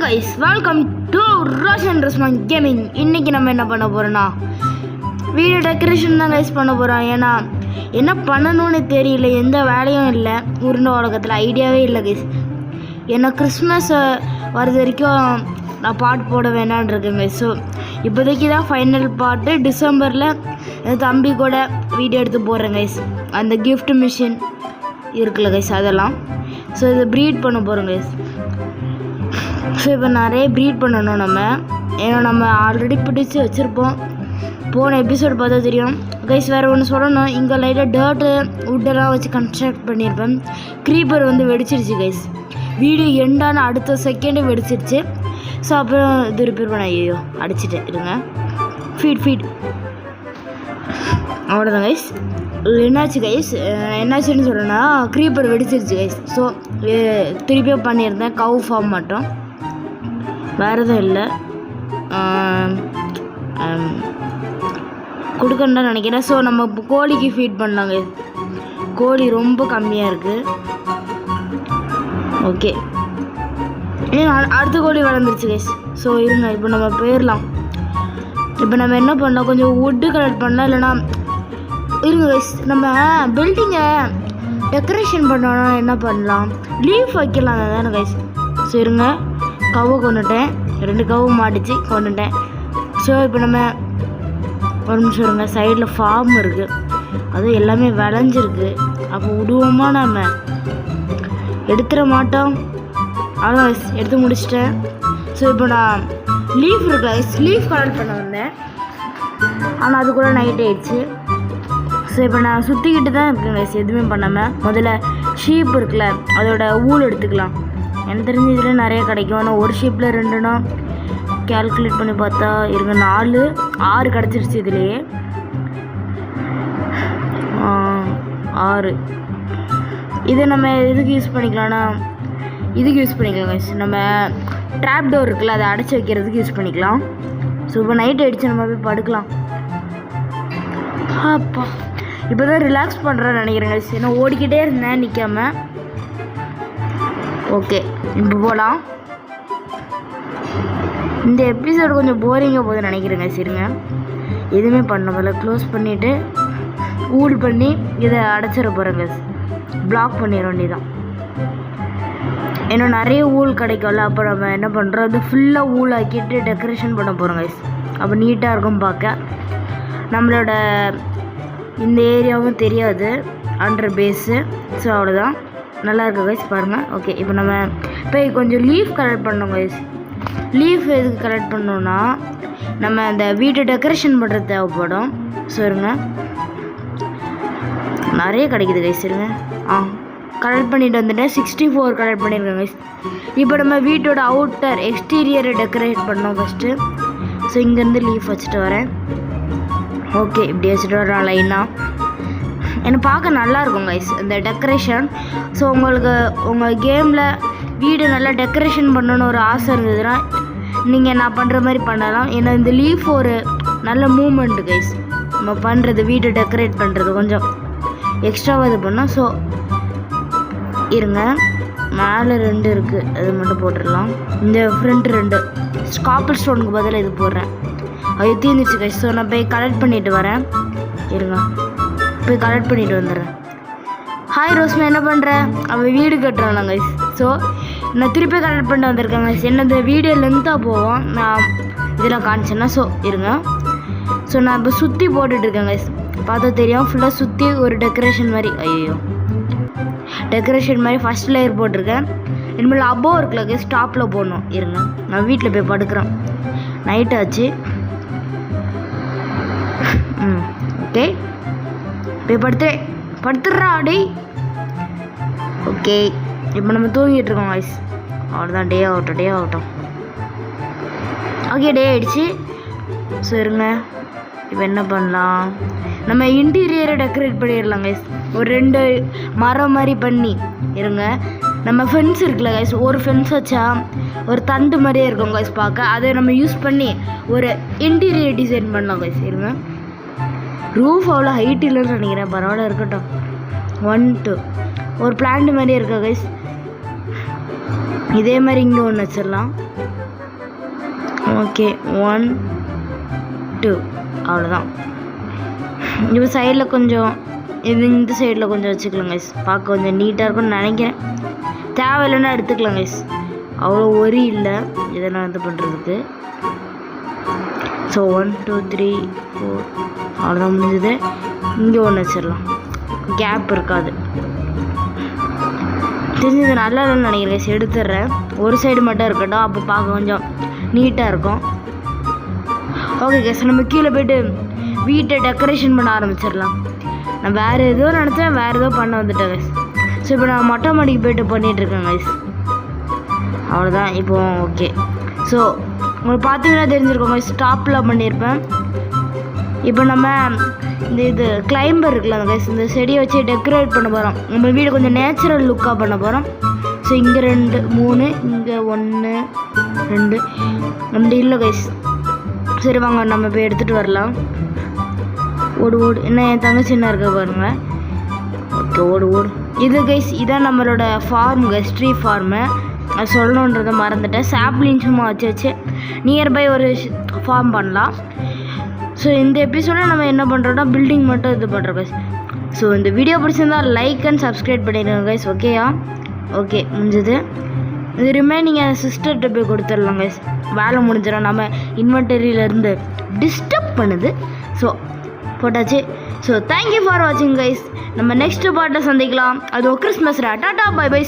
guys, welcome to Roshan Rasman Gaming. இன்னைக்கு நம்ம என்ன பண்ண போறோம்னா வீடியோ டெக்கரேஷன் தான் guys பண்ண போறோம். ஏன்னா என்ன பண்ணணும்னு தெரியல, எந்த வேலையும் இல்லை, உருண்ட உலகத்தில் ஐடியாவே இல்லை guys. ஏன்னா கிறிஸ்மஸ் வர்றது வரைக்கும் நான் பாட்டு போட வேணான்னு இருக்கேன் guys. ஸோ இப்போதைக்கு தான் ஃபைனல் பாட்டு டிசம்பரில் என் தம்பி கூட வீடியோ எடுத்து போடுறேன் guys. அந்த கிஃப்ட் மிஷின் இருக்குல்ல guys, அதெல்லாம். ஸோ இதை ப்ரீட் பண்ண போகிறோம் guys. ஸோ இப்போ நிறைய ப்ரீட் பண்ணணும் நம்ம, ஏன்னா நம்ம ஆல்ரெடி பிடிச்சி வச்சுருப்போம். போன எபிசோடு பார்த்தா தெரியும் கைஸ். வேறு ஒன்று சொல்லணும், இங்கே லைட்டாக டர்ட்டு வுட்டெல்லாம் வச்சு கன்ஸ்ட்ரக்ட் பண்ணியிருப்பேன். க்ரீப்பர் வந்து வெடிச்சிருச்சு கைஸ். வீடியோ எண்டான அடுத்த செகண்டே வெடிச்சிருச்சு. ஸோ அப்புறம் இது ரிப்பேர் பண்ண ஐயோ அடிச்சிட்டேன் இருங்க. ஃபீட் அவ்வளோதான் கைஸ். என்னாச்சு கைஸ், என்னாச்சுன்னு சொல்கிறேன்னா க்ரீப்பர் வெடிச்சிருச்சு கைஸ். ஸோ திருப்பியும் பண்ணியிருந்தேன் கவு ஃபார்ம் மட்டும், வேறு எதுவும் இல்லை. கொடுக்கணுன்னு நினைக்கிறேன். ஸோ நம்ம இப்போ கோழிக்கு ஃபீட் பண்ணலாங்க. கோழி ரொம்ப கம்மியாக இருக்குது. ஓகே, அடுத்த கோழி வளர்ந்துருச்சு கைஸ். ஸோ இருங்க, இப்போ நம்ம போயிடலாம். இப்போ நம்ம என்ன பண்ணலாம், கொஞ்சம் வுட்டு கலெக்ட் பண்ணலாம். இல்லைனா இருங்க கைஸ், நம்ம பில்டிங்கை டெக்கரேஷன் பண்ணோன்னா என்ன பண்ணலாம், லீஃப் வைக்கலாம் தானே கைஸ். ஸோ இருங்க, கவ்வை கொண்டுட்டேன், 2 கவ்வு மாட்டிச்சு கொண்டுட்டேன். ஸோ இப்போ நம்ம ஒரு நிமிஷம் இருங்க, சைடில் ஃபார்ம் இருக்குது, அதுவும் எல்லாமே விளைஞ்சிருக்கு. அப்போ விடுவோமா, நம்ம எடுத்துட மாட்டோம். அதான் எடுத்து முடிச்சிட்டேன். ஸோ இப்போ நான் லீஃப் இருக்கு கைஸ், லீஃப் கலெக்ட் பண்ண வந்தேன், ஆனால் அது கூட நைட் ஆயிடுச்சு. ஸோ இப்போ நான் சுற்றிக்கிட்டு தான் இருக்கேன் கைஸ், எதுவுமே பண்ணாமல். முதல்ல ஷீப் இருக்குல்ல, அதோட ஊல் எடுத்துக்கலாம். எனக்கு தெரிஞ்ச இதில் நிறைய கிடைக்கும். ஆனால் ஒரு ஷீப்பில் 2னா கேல்குலேட் பண்ணி பார்த்தா இருங்க 4 6 கிடச்சிருச்சு. இதுலேயே 6. இதை நம்ம எதுக்கு யூஸ் பண்ணிக்கலாம்னா இதுக்கு யூஸ் பண்ணிக்கலாம் கைஸ். நம்ம ட்ராப் டோர் இருக்குல்ல, அதை அடைச்சி வைக்கிறதுக்கு யூஸ் பண்ணிக்கலாம். ஸோ இப்போ நைட் ஆகிடுச்சு, நம்ம போய் படுக்கலாம். அப்பா இப்போ தான் ரிலாக்ஸ் பண்ணுறேன்னு நினைக்கிறேன் கைஸ். ஏன்னா ஓடிக்கிட்டே இருந்தேன் நிற்காம. ஓகே, இப்போ போகலாம். இந்த எபிசோடு கொஞ்சம் போரிங்காக போகுதுன்னு நினைக்கிறேங்க. சரிங்க, எதுவுமே பண்ண போல க்ளோஸ் பண்ணிவிட்டு ஊல் பண்ணி இதை அடைச்சிட போகிறேங்க. பிளாக் பண்ணிட வேண்டியதான். ஏன்னா நிறைய ஊல் கிடைக்கும்ல, அப்போ நம்ம என்ன பண்ணுறோம், அது ஃபுல்லாக ஊல் ஆக்கிட்டு டெக்கரேஷன் பண்ண போகிறோம் கைஸ். அப்போ நீட்டாக இருக்கும் பார்க்க. நம்மளோட இந்த ஏரியாவும் தெரியாது அண்டர் பேஸு. ஸோ அவ்வளோதான், நல்லாயிருக்கு கைஸ் பாருங்கள். ஓகே, இப்போ நம்ம போய் கொஞ்சம் லீஃப் கலெக்ட் பண்ணோம் கைஸ். லீஃப் எதுக்கு கலெக்ட் பண்ணோன்னா நம்ம அந்த வீட்டை டெக்கரேஷன் பண்ணுறது தேவைப்படும். ஸோ இருங்க, நிறைய கிடைக்குது கைஸ். இருங்க, கலெக்ட் பண்ணிட்டு வந்துட்டேன். 64 கலெக்ட் பண்ணியிருக்கேன் கைஸ். இப்போ நம்ம வீட்டோட அவுட்டர் எக்ஸ்டீரியரை டெக்கரேட் பண்ணோம் ஃபஸ்ட்டு. ஸோ இங்கேருந்து லீஃப் வச்சுட்டு வரேன். ஓகே, இப்படி வச்சுட்டு வரேன் லைனாக. எனக்கு பார்க்க நல்லாயிருக்கும் கைஸ் இந்த டெக்கரேஷன். ஸோ உங்களுக்கு உங்கள் கேமில் வீடு நல்லா டெக்கரேஷன் பண்ணணுன்னு ஒரு ஆசை இருந்ததுன்னா நீங்கள் நான் பண்ணுற மாதிரி பண்ணலாம். ஏன்னா இந்த லீஃப் ஒரு நல்ல மூமெண்ட்டு கைஸ். நம்ம பண்ணுறது வீடு டெக்கரேட் பண்ணுறது கொஞ்சம் எக்ஸ்ட்ராவாக இது பண்ணோம். ஸோ இருங்க, மேலே 2 இருக்குது, அது மட்டும் போட்டுடலாம். இந்த ஃப்ரண்ட் 2 காப்பர் ஸ்டோனுக்கு பதிலாக இது போடுறேன். அது தீர்ந்துச்சு கைஸ். ஸோ நான் போய் கலெக்ட் பண்ணிவிட்டு வரேன். இருங்க, போய் கலெக்ட் பண்ணிவிட்டு வந்துடுறேன். ஹாய் ரோஸ்மா, என்ன பண்ணுறேன்? அவள் வீடு கட்டுறான் கைஸ். ஸோ நான் திருப்பி கலெக்ட் பண்ணிட்டு வந்திருக்கேன் கைஸ். என்னது வீடியோ லென்த்தாக போவோம் நான் இதெல்லாம் காமிச்சேன்னா. ஸோ இருங்க, ஸோ நான் இப்போ சுற்றி போட்டுட்ருக்கேன் கைஸ். பார்த்தா தெரியும், ஃபுல்லாக சுற்றி ஒரு டெக்கரேஷன் மாதிரி. ஐயோ, டெக்கரேஷன் மாதிரி ஃபஸ்ட் லேயர் போட்டிருக்கேன். இனிமேல் அபோவ் இருக்குல்ல கைஸ், டாப்பில் போடணும். இருங்க, நான் வீட்டில் போய் படுக்கிறேன், நைட் ஆச்சு. ஓகே, போய் படுத்துடுறா அடி. ஓகே, இப்போ நம்ம தூங்கிட்டு இருக்கோம் கைஸ். அவ்வளோதான், டே ஆகட்டும். ஓகே, டே ஆகிடுச்சு. ஸோ இருங்க, இப்போ என்ன பண்ணலாம், நம்ம இன்டீரியரை டெக்கரேட் பண்ணிடலாம் கைஸ். ஒரு 2 மரம் மாதிரி பண்ணி. இருங்க, நம்ம ஃபென்ஸ் இருக்குல்ல கைஸ், ஒரு ஃபென்ஸ் வச்சா ஒரு தண்டு மாதிரியே இருக்கும் கைஸ் பார்க்க. அதை நம்ம யூஸ் பண்ணி ஒரு இன்டீரியர் டிசைன் பண்ணலாம் கைஸ். இருங்க, ரூஃப் அவ்வளோ ஹைட் இல்லைன்னு நினைக்கிறேன், பரவாயில்ல இருக்கட்டும். 1 2 ஒரு பிளான்ட் மாதிரியே இருக்கா கைஸ். இதே மாதிரி இங்கே ஒன்று வச்சிடலாம். ஓகே 1 2 அவ்வளோதான். இப்போ சைடில் கொஞ்சம் இந்த சைடில் கொஞ்சம் வச்சுக்கலாம் கைஸ். பார்க்க கொஞ்சம் நீட்டாக இருக்கும்னு நினைக்கிறேன். தேவையில்லைன்னா எடுத்துக்கலாம் கைஸ். அவ்வளோ ஒரி இல்லை இதெல்லாம் இது பண்ணுறதுக்கு. ஸோ 1 2 3 4 அவ்வளோதான் முடிஞ்சது. இங்கே ஒன்று வச்சிடலாம், கேப் இருக்காது. தெரிஞ்சது நல்லா இல்லைன்னு நினைக்கிறேன் கைஸ். எடுத்துடுறேன், ஒரு சைடு மட்டும் இருக்கட்டும், அப்போ பார்க்க கொஞ்சம் நீட்டாக இருக்கும். ஓகே கைஸ், நம்ம கீழே போய்ட்டு வீட்டை டெக்கரேஷன் பண்ண ஆரம்பிச்சிடலாம். நான் வேறு ஏதோ நினச்சேன், வேறு ஏதோ பண்ண வந்துட்டேன் கைஸ். ஸோ இப்போ நான் மொட்டை மாடிக்கு போய்ட்டு பண்ணிகிட்ருக்கேன் கைஸ். அவ்வளோதான் இப்போ. ஓகே, ஸோ உங்களுக்கு பார்த்தீங்கன்னா தெரிஞ்சிருக்கோம் கைஸ், டாப்பில் பண்ணியிருப்பேன். இப்போ நம்ம இது கிளைம்பர் இருக்குல்ல கைஸ், இந்த செடியை வச்சு டெக்கரேட் பண்ண போகிறோம். நம்ம வீடு கொஞ்சம் நேச்சுரல் லுக்காக பண்ண போகிறோம். ஸோ இங்கே 2 3 இங்கே 1 2 அப்படி இல்லை கைஸ். சரி வாங்க நம்ம போய் எடுத்துகிட்டு வரலாம். ஓடு என்ன என் தங்கச்சி என்ன இருக்க பாருங்க. ஓகே ஓடு. இது கைஸ் இதான் நம்மளோட ஃபார்ம் கைஸ், ட்ரீ ஃபார்மு. அது சொல்லணுன்றதை மறந்துட்டேன். சாப்ளின் சும்மா வச்சு நியர்பை ஒரு ஃபார்ம் பண்ணலாம். ஸோ இந்த எபிசோடில் நம்ம என்ன பண்ணுறோம்னா பில்டிங் மட்டும் இது பண்ணுறோம் கைஸ். ஸோ இந்த வீடியோ பிடிச்சிருந்தா லைக் அண்ட் சப்ஸ்கிரைப் பண்ணிடுங்க கைஸ். ஓகேயா? ஓகே முடிஞ்சது. இது ரிமைனிங் என் சிஸ்டர்கிட்ட போய் கொடுத்துடலாம் கைஸ். வேலை முடிஞ்சிடும், நம்ம இன்வென்டரியிலேருந்து டிஸ்டர்ப் பண்ணுது. ஸோ போட்டாச்சு. ஸோ தேங்க்யூ ஃபார் வாட்சிங் கைஸ். நம்ம நெக்ஸ்ட் பார்ட்டில் சந்திக்கலாம். அது கிறிஸ்மஸ். Tata bye by.